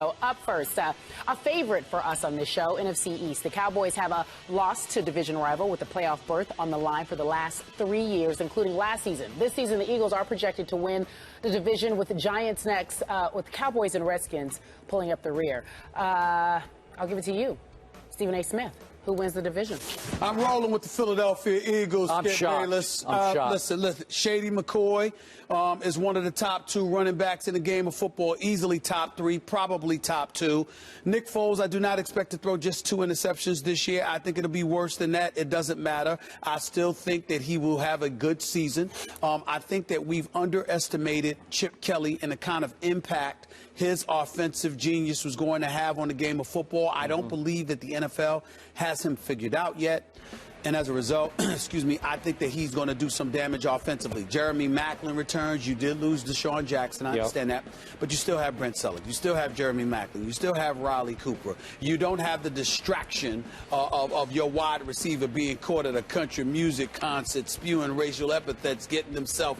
Up first, a favorite for us on this show, NFC East. The Cowboys have a loss to division rival with the playoff berth on the line for the last 3 years, including last season. This season, the Eagles are projected to win the division with the Giants next, with Cowboys and Redskins pulling up the rear. I'll give it to you, Stephen A. Smith. Who wins the division? I'm rolling with the Philadelphia Eagles. I'm shocked. Listen, Shady McCoy is one of the top 2 running backs in the game of football, easily top 3, probably top 2. Nick Foles, I do not expect to throw just 2 interceptions this year. I think it'll be worse than that. It doesn't matter. I still think that he will have a good season. I think that we've underestimated Chip Kelly and the kind of impact his offensive genius was going to have on the game of football. I don't believe that the NFL has him figured out yet. And as a result, excuse me, I think that he's going to do some damage offensively. Jeremy Maclin returns. You did lose Deshaun Jackson. I understand that. But you still have Brent Selleck. You still have Jeremy Maclin. You still have Riley Cooper. You don't have the distraction of your wide receiver being caught at a country music concert, spewing racial epithets, getting himself,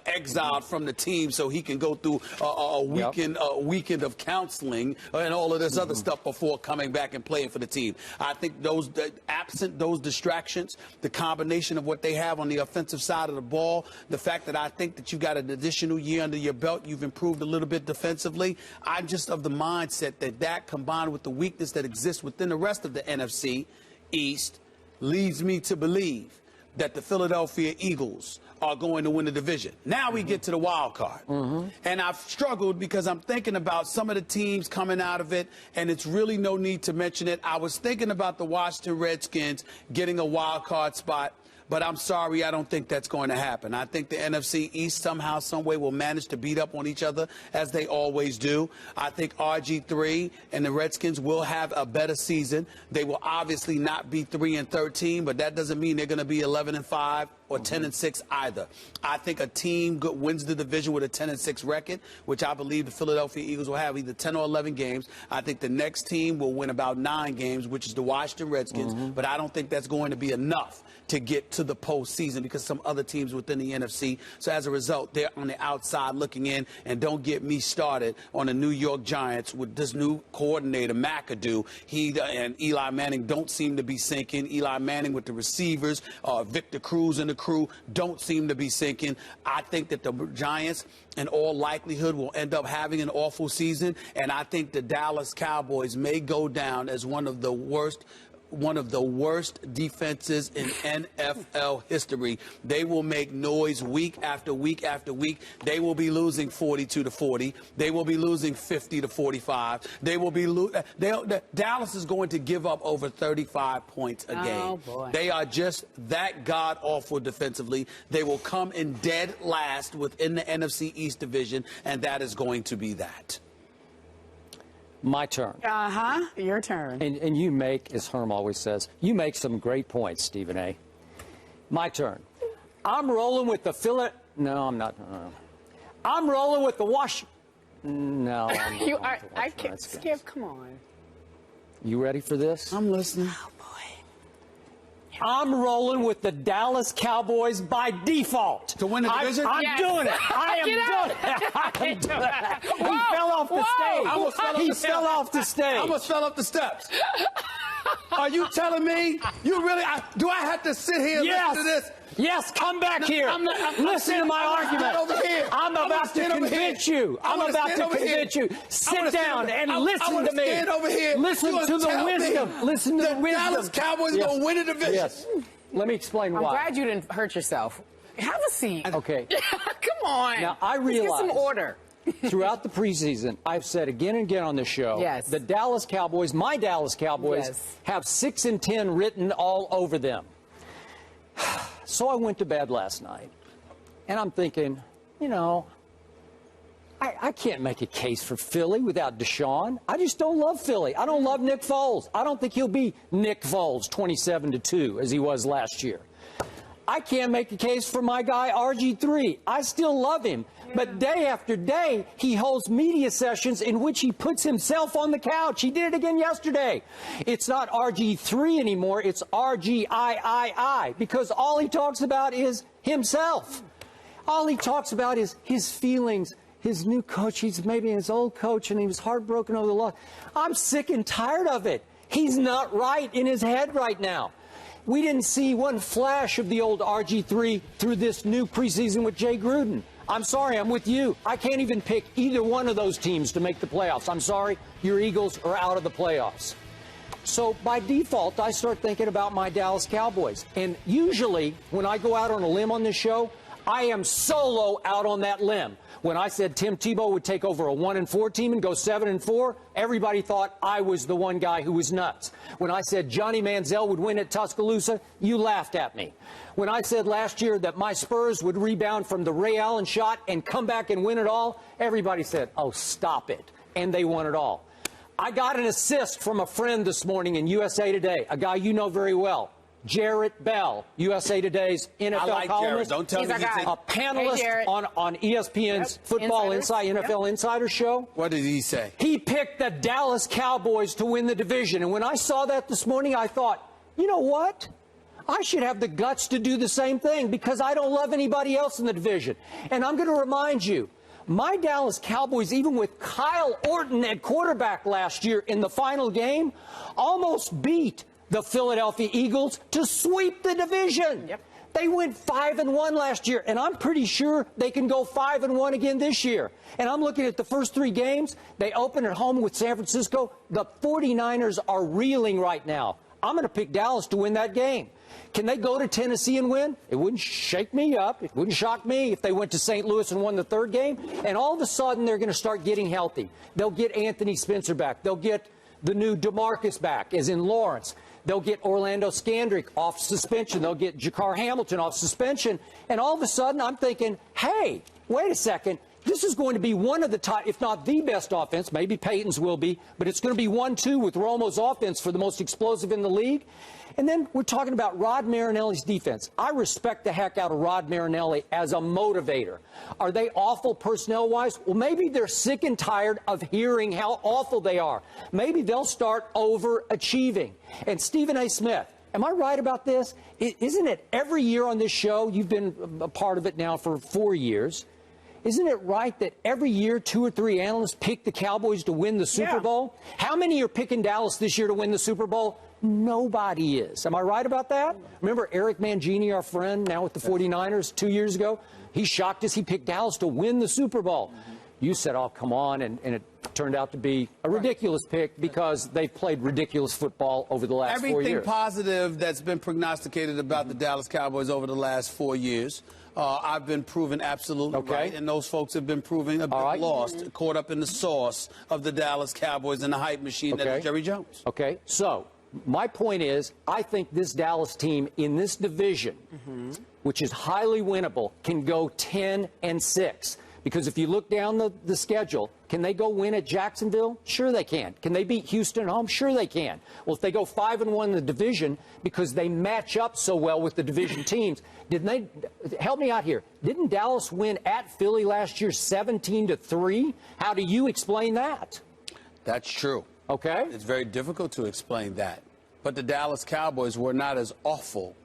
exiled from the team so he can go through a weekend of counseling and all of this other stuff before coming back and playing for the team. I think absent those distractions, the combination of what they have on the offensive side of the ball, the fact that I think that you've got an additional year under your belt, you've improved a little bit defensively. I'm just of the mindset that combined with the weakness that exists within the rest of the NFC East leads me to believe that the Philadelphia Eagles are going to win the division. Now we get to the wild card. And I've struggled because I'm thinking about some of the teams coming out of it, and it's really no need to mention it. I was thinking about the Washington Redskins getting a wild card spot, but I'm sorry, I don't think that's going to happen. I think the NFC East somehow, some way will manage to beat up on each other as they always do. I think RG3 and the Redskins will have a better season. They will obviously not be 3-13, but that doesn't mean they're going to be 11-5 or 10-6 either. I think a team wins the division with a 10-6 record, which I believe the Philadelphia Eagles will have either 10 or 11 games. I think the next team will win about 9 games, which is the Washington Redskins, but I don't think that's going to be enough to get to the postseason because some other teams within the NFC. So as a result, they're on the outside looking in. And don't get me started on the New York Giants with this new coordinator, McAdoo. He and Eli Manning don't seem to be sinking. Eli Manning with the receivers, Victor Cruz and the crew don't seem to be sinking. I think that the Giants, in all likelihood, will end up having an awful season. And I think the Dallas Cowboys may go down as one of the worst defenses in NFL history. They will make noise week after week after week. They will be losing 42-40. They will be losing 50-45. They will be Dallas is going to give up over 35 points a game. Oh, boy. They are just that god-awful defensively. They will come in dead last within the NFC East division, and that is going to be that. My turn. Your turn. And you make, as Herm always says, you make some great points, Stephen A. My turn. I'm rolling with the No, I'm not. I'm rolling with the No. You are. I can't. Skip. Come on. You ready for this? I'm listening. Oh boy. I'm rolling with the Dallas Cowboys by default. To win the division? I'm doing it. I am doing it. I am doing it. He fell off the stage. He fell off the stage. I almost fell off the steps. Are you telling me you really? Do I have to sit here and listen to this? Yes, come back here. Listen to my argument. I'm about to convince you. I'm about to convince you. Sit down and listen to me. Listen to the wisdom. Listen to the wisdom. The Dallas Cowboys are going to win the division. Yes. Let me explain why. I'm glad you didn't hurt yourself. Have a seat. Okay. Come on. Now, I realize. Let's get some order. Throughout the preseason, I've said again and again on this show, the Dallas Cowboys, my Dallas Cowboys, have 6-10 written all over them. So I went to bed last night, and I'm thinking, I can't make a case for Philly without Deshaun. I just don't love Philly. I don't love Nick Foles. I don't think he'll be Nick Foles 27-2 as he was last year. I can't make a case for my guy RG3. I still love him. But day after day, he holds media sessions in which he puts himself on the couch. He did it again yesterday. It's not RG3 anymore. It's RGIII, because all he talks about is himself. All he talks about is his feelings his new coach, he's maybe his old coach, and he was heartbroken over the loss. I'm sick and tired of it. He's not right in his head right now. We didn't see one flash of the old RG3 through this new preseason with Jay Gruden. I'm sorry, I'm with you. I can't even pick either one of those teams to make the playoffs. I'm sorry, your Eagles are out of the playoffs. So by default, I start thinking about my Dallas Cowboys. And usually, when I go out on a limb on this show, I am solo out on that limb. When I said Tim Tebow would take over a 1-4 team and go 7-4, everybody thought I was the one guy who was nuts. When I said Johnny Manziel would win at Tuscaloosa, you laughed at me. When I said last year that my Spurs would rebound from the Ray Allen shot and come back and win it all, everybody said, oh, stop it. And they won it all. I got an assist from a friend this morning in USA Today, a guy you know very well. Jarrett Bell, USA Today's NFL columnist. Don't tell me a panelist on ESPN's Football NFL Insider show. What did he say? He picked the Dallas Cowboys to win the division. And when I saw that this morning, I thought, you know what? I should have the guts to do the same thing because I don't love anybody else in the division. And I'm going to remind you, my Dallas Cowboys, even with Kyle Orton at quarterback last year in the final game, almost beat the Philadelphia Eagles to sweep the division. Yep. They went 5-1 last year, and I'm pretty sure they can go 5-1 again this year. And I'm looking at the first 3 games. They open at home with San Francisco. The 49ers are reeling right now. I'm going to pick Dallas to win that game. Can they go to Tennessee and win? It wouldn't shake me up. It wouldn't shock me if they went to St. Louis and won the 3rd game. And all of a sudden, they're going to start getting healthy. They'll get Anthony Spencer back. They'll get the new DeMarcus back, as in Lawrence. They'll get Orlando Scandrick off suspension. They'll get Jakar Hamilton off suspension. And all of a sudden, I'm thinking, hey, wait a second. This is going to be one of the top, if not the best offense. Maybe Peyton's will be, but it's going to be 1-2 with Romo's offense for the most explosive in the league. And then we're talking about Rod Marinelli's defense. I respect the heck out of Rod Marinelli as a motivator. Are they awful personnel-wise? Well, maybe they're sick and tired of hearing how awful they are. Maybe they'll start overachieving. And Stephen A. Smith, am I right about this? Isn't it every year on this show, you've been a part of it now for 4 years, isn't it right that every year 2 or 3 analysts pick the Cowboys to win the Super Bowl? How many are picking Dallas this year to win the Super Bowl? Nobody is. Am I right about that? Remember Eric Mangini, our friend, now with the 49ers 2 years ago? He shocked us. He picked Dallas to win the Super Bowl. You said, oh, come on, and it turned out to be a ridiculous pick because they've played ridiculous football over the last 4 years. Everything positive that's been prognosticated about the Dallas Cowboys over the last 4 years, I've been proven absolutely right, and those folks have been proven a bit lost, caught up in the sauce of the Dallas Cowboys and the hype machine that is Jerry Jones. Okay, so my point is, I think this Dallas team in this division, which is highly winnable, can go 10-6. Because if you look down the schedule, can they go win at Jacksonville? Sure they can. Can they beat Houston at home? Sure they can. Well, if they go 5-1 in the division because they match up so well with the division teams, didn't they? Help me out here. Didn't Dallas win at Philly last year 17-3? How do you explain that? That's true. Okay. It's very difficult to explain that. But the Dallas Cowboys were not as awful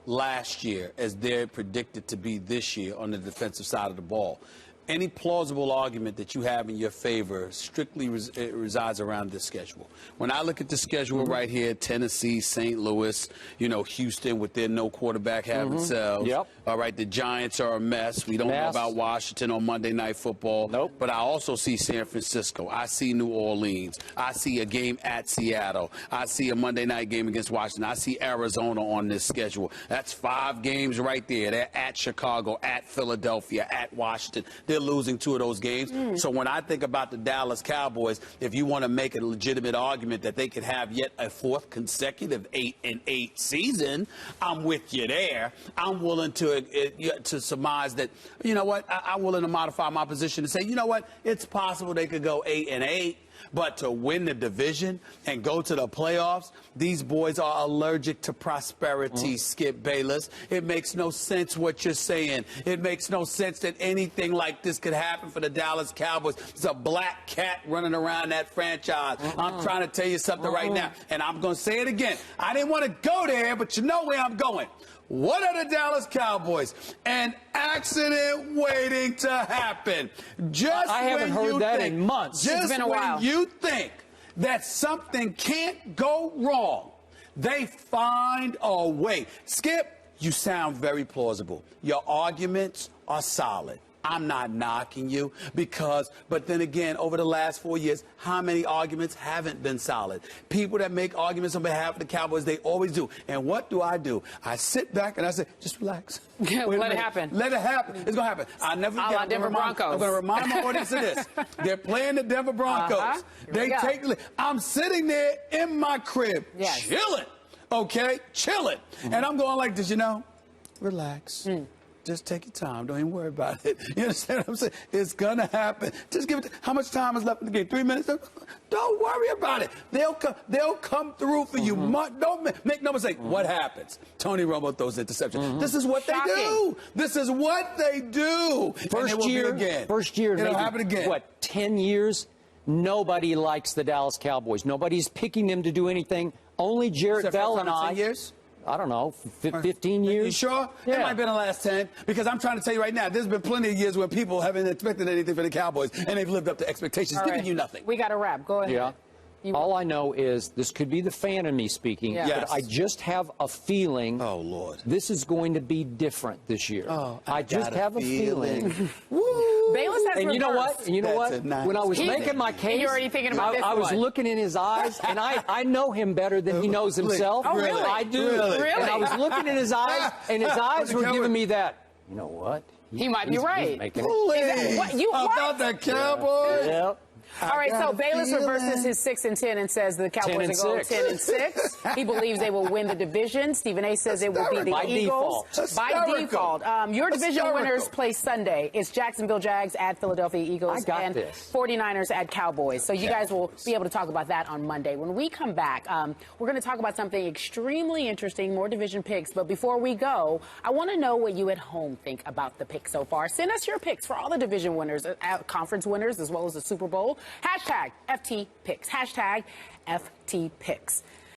last year as they're predicted to be this year on the defensive side of the ball. Any plausible argument that you have in your favor strictly resides around this schedule. When I look at the schedule right here, Tennessee, St. Louis, you know, Houston with their no quarterback have themselves. All right, the Giants are a mess. We don't know about Washington on Monday Night Football. But I also see San Francisco. I see New Orleans. I see a game at Seattle. I see a Monday night game against Washington. I see Arizona on this schedule. That's 5 games right there. They're at Chicago, at Philadelphia, at Washington. They're losing 2 of those games. So when I think about the Dallas Cowboys, if you want to make a legitimate argument that they could have yet a 4th consecutive 8-8 season, I'm with you there. I'm willing to surmise that, you know what, I'm willing to modify my position and say, you know what, it's possible they could go 8-8. But to win the division and go to the playoffs, these boys are allergic to prosperity, Skip Bayless. It makes no sense what you're saying. It makes no sense that anything like this could happen for the Dallas Cowboys. It's a black cat running around that franchise. I'm trying to tell you something right now, and I'm going to say it again. I didn't want to go there, but you know where I'm going. What are the Dallas Cowboys? An accident waiting to happen. Just I haven't heard that in months. Just It's been a while. when you think that something can't go wrong, they find a way. Skip, you sound very plausible. Your arguments are solid. I'm not knocking you but then again, over the last 4 years, how many arguments haven't been solid? People that make arguments on behalf of the Cowboys, they always do. And what do? I sit back and I say, just relax. Yeah, let it happen. Let it happen. It's going to happen. I'll never forget. I'm Denver Broncos. going to remind my audience of this. They're playing the Denver Broncos. They take the lead. I'm sitting there in my crib, chilling, okay? Chilling. And I'm going like this, relax. Just take your time. Don't even worry about it. You understand what I'm saying? It's going to happen. Just give it. How much time is left in the game? 3 minutes? Don't worry about it. They'll come through for you. Don't make no mistake. What happens? Tony Romo throws interception. This is what they do. This is what they do. First year, it'll happen again. What, 10 years? Nobody likes the Dallas Cowboys. Nobody's picking them to do anything. Only Jarrett Bell and I. 10 years? I don't know, 15 years? You sure? Yeah. It might have been the last 10. Because I'm trying to tell you right now, there's been plenty of years where people haven't expected anything for the Cowboys, and they've lived up to expectations, giving you nothing. We got to wrap. Go ahead. Yeah. All I know is this could be the fan in me speaking, but I just have a feeling this is going to be different this year. I just have a feeling. Bayless has and you know what? And you know what? When I was making my case, you're already thinking about I was looking in his eyes, and I know him better than he knows himself. Oh, really? I do. Really? And I was looking in his eyes, and his eyes were giving me that. You know what? He might be right. About the Cowboys? Yeah. All right, so Bayless reverses his 6-10 and says the Cowboys will go 10-6. He believes they will win the division. Stephen A. says it will be the Eagles. By default. Your division winners play Sunday. It's Jacksonville Jags at Philadelphia Eagles and 49ers at Cowboys. So you guys will be able to talk about that on Monday. When we come back, we're going to talk about something extremely interesting, more division picks. But before we go, I want to know what you at home think about the picks so far. Send us your picks for all the division winners, conference winners, as well as the Super Bowl. Hashtag FT Picks. Hashtag FT Picks.